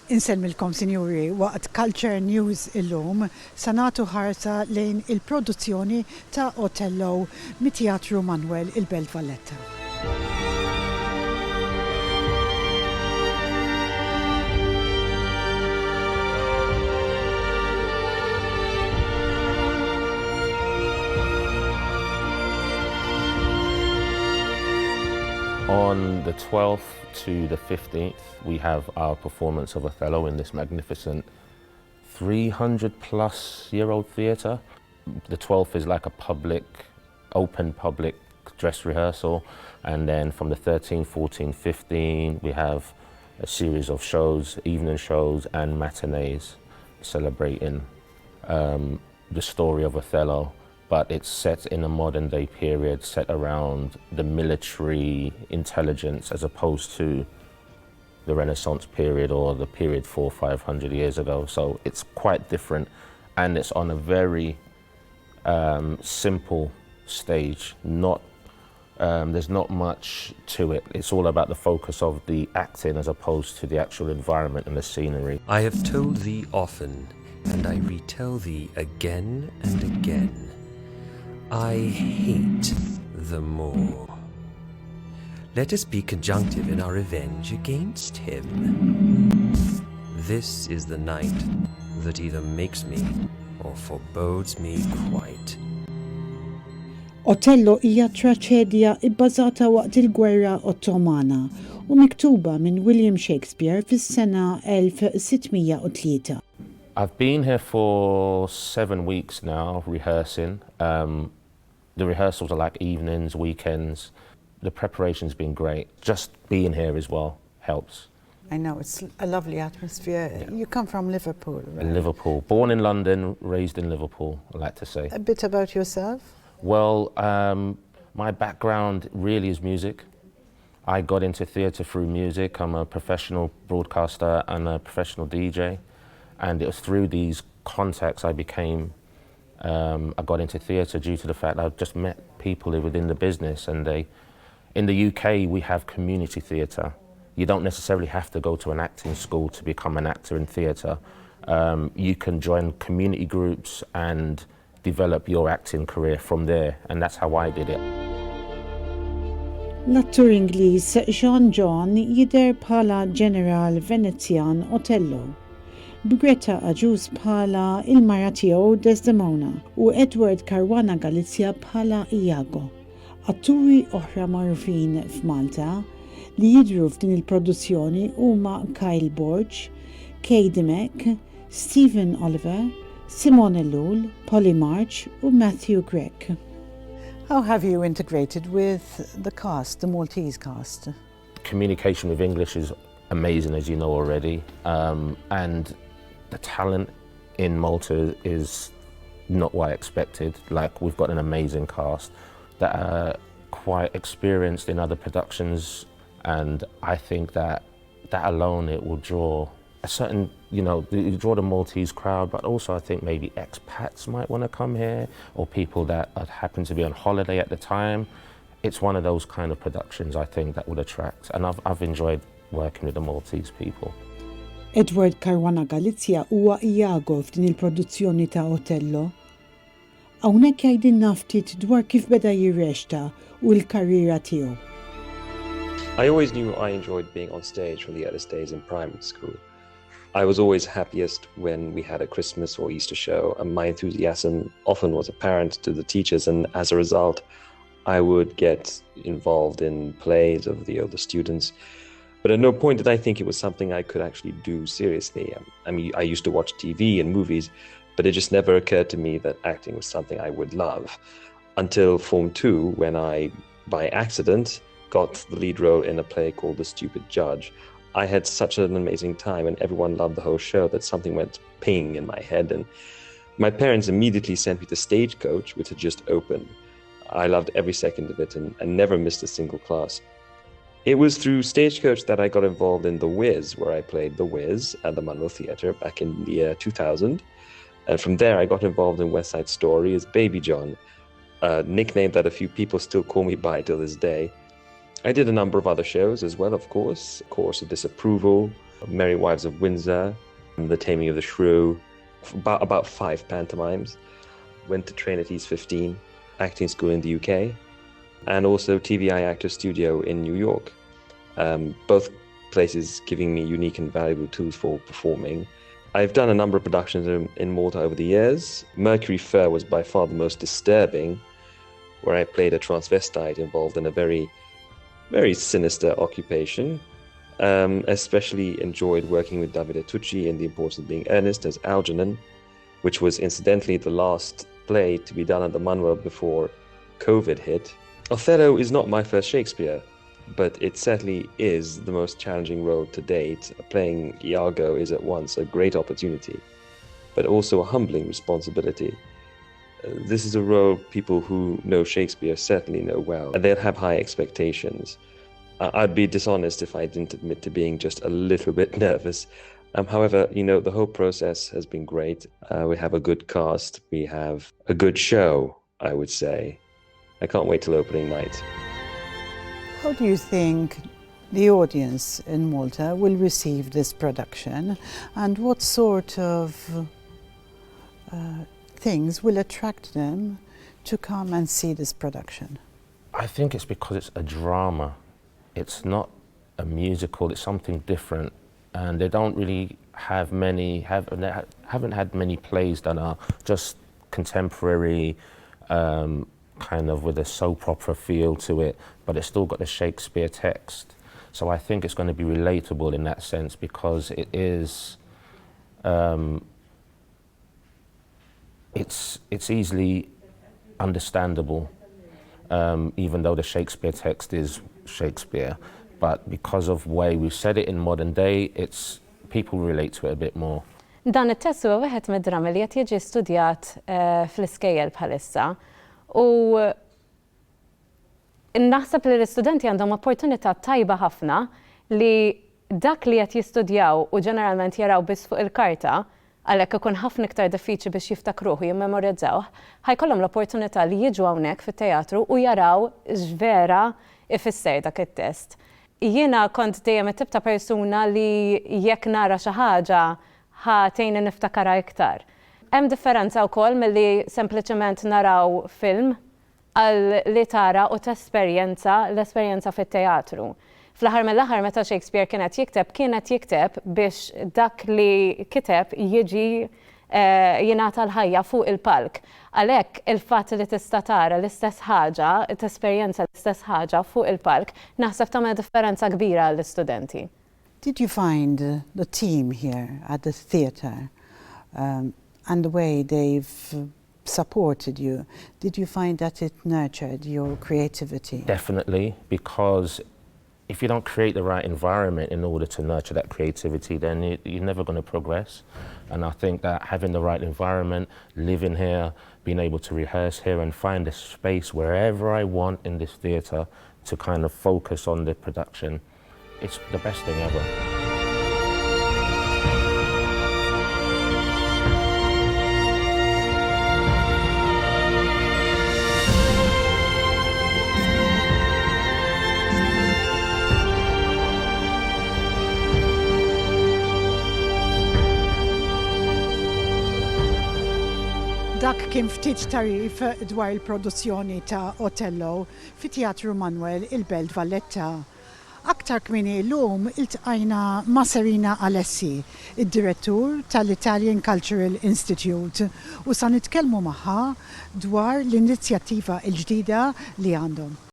Insellmilkom, sinjuri, waqt Culture News illum sanatu ħarsa lejn il-produzzjoni ta' Othello mit-Teatru Manoel il-Belt Valletta. On the 12th to the 15th, we have our performance of Othello in this magnificent 300-plus-year-old theatre. The 12th is like a open public dress rehearsal. And then from the 13th, 14th, 15th, we have a series of shows, evening shows and matinees celebrating the story of Othello. But it's set in a modern day period, set around the military intelligence as opposed to the Renaissance period or the period 400-500 years ago. So it's quite different, and it's on a very simple stage. There's not much to it. It's all about the focus of the acting as opposed to the actual environment and the scenery. I have told thee often, and I retell thee again and again, I hate the Moor. Let us be conjunctive in our revenge against him. This is the night that either makes me or forebodes me quite. Othello hija traċedja bbażata waqt il-Gwerra Ottomana u miktuba minn William Shakespeare fis-sena 1603. I've been here for 7 weeks now rehearsing. The rehearsals are like evenings, weekends. The preparation's been great. Just being here as well helps. I know, it's a lovely atmosphere. Yeah. You come from Liverpool, right? Liverpool. Born in London, raised in Liverpool, I like to say. A bit about yourself? Well, my background really is music. I got into theatre through music. I'm a professional broadcaster and a professional DJ. And it was through these contacts I got into theatre due to the fact that I've just met people within the business, and in the UK we have community theatre. You don't necessarily have to go to an acting school to become an actor in theatre. You can join community groups and develop your acting career from there, and that's how I did it. L-attur Ingliż John jidher bħala ġeneral Venezjan Othello, b'Greta aġuż bħala il-mara tiegħu Desdemona u Edward Caruana Galizia bħala Iago. Atturi oħra magħrufin f'Malta li jidhru f'din il-produzzjoni huma Kyle Borge, Kay Dimek, Stephen Oliver, Simone Lul, Polly March u Matthew Gregg. How have you integrated with the cast, the Maltese cast? Communication with English is amazing, as you know already, and the talent in Malta is not what I expected. Like, we've got an amazing cast that are quite experienced in other productions, and I think that alone it will draw a certain, you draw the Maltese crowd, but also I think maybe expats might want to come here, or people that happen to be on holiday at the time. It's one of those kind of productions I think that would attract, and I've enjoyed working with the Maltese people. Edward Caruana Galizia huwa Iago f'din il-produzzjoni ta' Othello. Hawnhekk jgħidilna ftit dwar kif beda jirrexta u l-karriera tiegħu. I always knew I enjoyed being on stage from the earliest days in primary school. I was always happiest when we had a Christmas or Easter show, and my enthusiasm often was apparent to the teachers, and as a result, I would get involved in plays of the older students. But at no point did I think it was something I could actually do seriously. I mean, I used to watch TV and movies, but it just never occurred to me that acting was something I would love. Until Form 2, when I, by accident, got the lead role in a play called The Stupid Judge. I had such an amazing time, and everyone loved the whole show, that something went ping in my head. And my parents immediately sent me to Stagecoach, which had just opened. I loved every second of it and never missed a single class. It was through Stagecoach that I got involved in The Wiz, where I played The Wiz at the Manoel Theatre back in the year 2000. And from there, I got involved in West Side Story as Baby John, a nickname that a few people still call me by till this day. I did a number of other shows as well, of course. Course of Disapproval, Merry Wives of Windsor, The Taming of the Shrew, about 5 pantomimes. Went to Trinity's 15 acting school in the UK, and also TVI Actors Studio in New York. Both places giving me unique and valuable tools for performing. I've done a number of productions in Malta over the years. Mercury Fur was by far the most disturbing, where I played a transvestite involved in a very, very sinister occupation. Especially enjoyed working with Davide Tucci in The Importance of Being Earnest as Algernon, which was incidentally the last play to be done at the Manoel before COVID hit. Othello is not my first Shakespeare, but it certainly is the most challenging role to date. Playing Iago is at once a great opportunity, but also a humbling responsibility. This is a role people who know Shakespeare certainly know well, and they'll have high expectations. I'd be dishonest if I didn't admit to being just a little bit nervous. However, the whole process has been great. We have a good cast, we have a good show, I would say. I can't wait till opening night. How do you think the audience in Malta will receive this production, and what sort of things will attract them to come and see this production? I think it's because it's a drama. It's not a musical, it's something different. And they don't really haven't had many plays that are just contemporary, kind of with a soap opera feel to it, but it's still got the Shakespeare text. So I think it's going to be relatable in that sense, because it is, it's easily understandable, even though the Shakespeare text is Shakespeare. But because of the way we've said it in modern day, people relate to it a bit more. Dan it-test huwa wieħed mid-drami li qed jiġi studjat fl-iskejjel bħalissa. U naħseb li l-istudenti għandhom opportunità tajba ħafna li dak li qed jistudjaw u ġeneralment jaraw biss fuq il-karta, għalhekk ikun ħafna iktar diffiċli biex jiftakruh jimmemorizzawh, ħajkollhom l-opportunità li jiġu hawnhekk fit-teatru u jaraw x'vera ifisser dak it-test. Jiena kont dejjem it-tip ta' persuna li jekk nara xi ħaġa ħatejni niftakara iktar. Hemm differenza wkoll milli sempliċement naraw film għal li tara u tesperjenza l-esperjenza fit-teatru. Fl-aħħar mill-aħħar meta Shakespeare kienet jikteb biex dak li kiteb jiġi jingħata l-ħajja fuq il-palk. Għalhekk il-fatt li tista' tara l-istess ħaġa, tesperjenza l-istess ħaġa fuq il-palk, naħseb tagħmel differenza kbira għall-istudenti. Did you find the team here at the theatre and the way they've supported you, did you find that it nurtured your creativity? Definitely, because if you don't create the right environment in order to nurture that creativity, then you're never going to progress. And I think that having the right environment, living here, being able to rehearse here and find a space wherever I want in this theatre to kind of focus on the production, it's the best thing ever. Dak kien ftit tarif dwar il-produzzjoni ta' Othello fi Teatru Manoel il-Belt Valletta. Aktar kmini l-lum iltqajna ma' Serena Alessi, id-direttur tal-Italian Cultural Institute, u sa nitkellmu magħha dwar l-inizjattiva l-ġdida li għandhom.